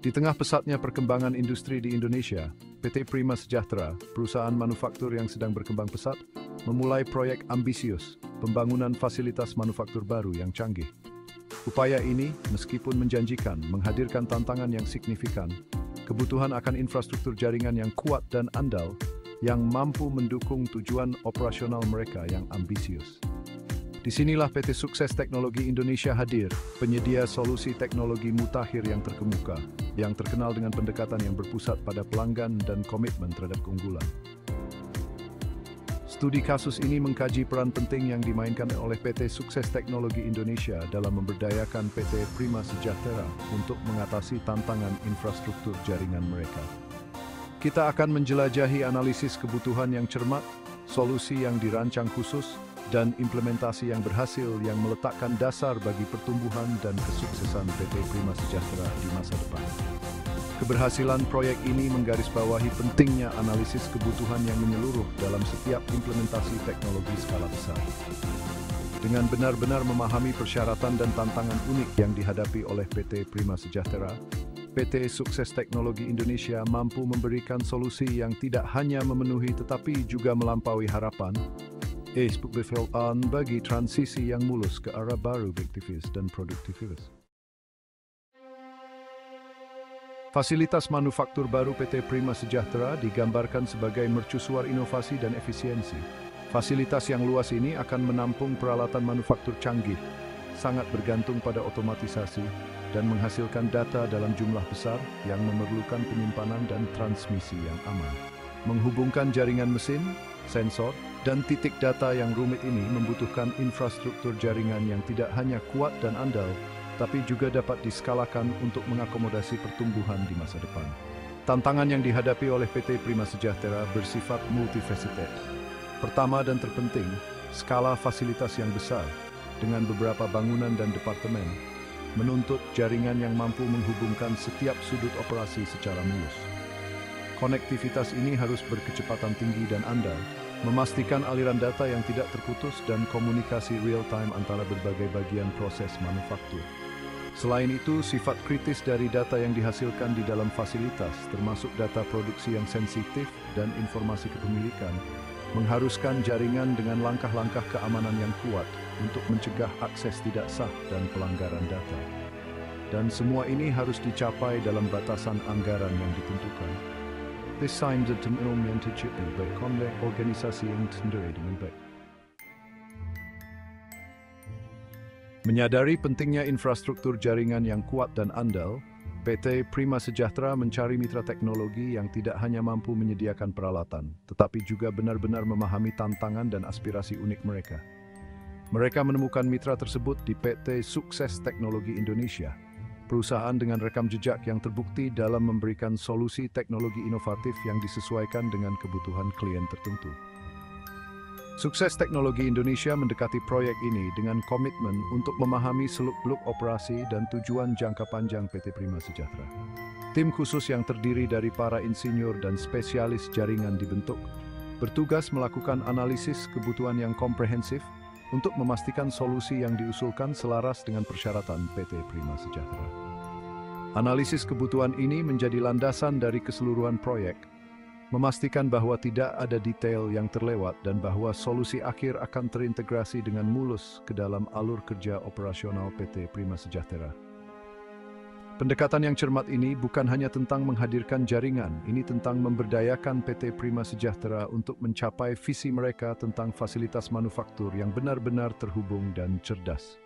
Di tengah pesatnya perkembangan industri di Indonesia, PT Prima Sejahtera, perusahaan manufaktur yang sedang berkembang pesat, memulai proyek ambisius, pembangunan fasilitas manufaktur baru yang canggih. Upaya ini, meskipun menjanjikan, menghadirkan tantangan yang signifikan, kebutuhan akan infrastruktur jaringan yang kuat dan andal, yang mampu mendukung tujuan operasional mereka yang ambisius. Disinilah PT Sukses Teknologi Indonesia hadir, penyedia solusi teknologi mutakhir yang terkemuka, yang terkenal dengan pendekatan yang berpusat pada pelanggan dan komitmen terhadap keunggulan. Studi kasus ini mengkaji peran penting yang dimainkan oleh PT Sukses Teknologi Indonesia dalam memberdayakan PT Prima Sejahtera untuk mengatasi tantangan infrastruktur jaringan mereka. Kita akan menjelajahi analisis kebutuhan yang cermat, solusi yang dirancang khusus, dan implementasi yang berhasil yang meletakkan dasar bagi pertumbuhan dan kesuksesan PT Prima Sejahtera di masa depan. Keberhasilan proyek ini menggarisbawahi pentingnya analisis kebutuhan yang menyeluruh dalam setiap implementasi teknologi skala besar. Dengan benar-benar memahami persyaratan dan tantangan unik yang dihadapi oleh PT Prima Sejahtera, PT Sukses Teknologi Indonesia mampu memberikan solusi yang tidak hanya memenuhi tetapi juga melampaui harapan, bagi transisi yang mulus ke arah baru efektivis dan produktivitas. Fasilitas manufaktur baru PT Prima Sejahtera digambarkan sebagai mercusuar inovasi dan efisiensi. Fasilitas yang luas ini akan menampung peralatan manufaktur canggih, sangat bergantung pada otomatisasi, dan menghasilkan data dalam jumlah besar yang memerlukan penyimpanan dan transmisi yang aman. Menghubungkan jaringan mesin, sensor, dan titik data yang rumit ini membutuhkan infrastruktur jaringan yang tidak hanya kuat dan andal, tapi juga dapat diskalakan untuk mengakomodasi pertumbuhan di masa depan. Tantangan yang dihadapi oleh PT Prima Sejahtera bersifat multifaceted. Pertama dan terpenting, skala fasilitas yang besar, dengan beberapa bangunan dan departemen, menuntut jaringan yang mampu menghubungkan setiap sudut operasi secara mulus. Konektivitas ini harus berkecepatan tinggi dan andal, memastikan aliran data yang tidak terputus dan komunikasi real-time antara berbagai bagian proses manufaktur. Selain itu, sifat kritis dari data yang dihasilkan di dalam fasilitas, termasuk data produksi yang sensitif dan informasi kepemilikan, mengharuskan jaringan dengan langkah-langkah keamanan yang kuat untuk mencegah akses tidak sah dan pelanggaran data. Dan semua ini harus dicapai dalam batasan anggaran yang ditentukan. Desain dan implementasi oleh organisasi yang sendiri dengan baik. Menyadari pentingnya infrastruktur jaringan yang kuat dan andal, PT Prima Sejahtera mencari mitra teknologi yang tidak hanya mampu menyediakan peralatan, tetapi juga benar-benar memahami tantangan dan aspirasi unik mereka. Mereka menemukan mitra tersebut di PT Sukses Teknologi Indonesia, perusahaan dengan rekam jejak yang terbukti dalam memberikan solusi teknologi inovatif yang disesuaikan dengan kebutuhan klien tertentu. Sukses Teknologi Indonesia mendekati proyek ini dengan komitmen untuk memahami seluk-beluk operasi dan tujuan jangka panjang PT Prima Sejahtera. Tim khusus yang terdiri dari para insinyur dan spesialis jaringan dibentuk, bertugas melakukan analisis kebutuhan yang komprehensif untuk memastikan solusi yang diusulkan selaras dengan persyaratan PT Prima Sejahtera. Analisis kebutuhan ini menjadi landasan dari keseluruhan proyek, memastikan bahwa tidak ada detail yang terlewat dan bahwa solusi akhir akan terintegrasi dengan mulus ke dalam alur kerja operasional PT Prima Sejahtera. Pendekatan yang cermat ini bukan hanya tentang menghadirkan jaringan, ini tentang memberdayakan PT Prima Sejahtera untuk mencapai visi mereka tentang fasilitas manufaktur yang benar-benar terhubung dan cerdas.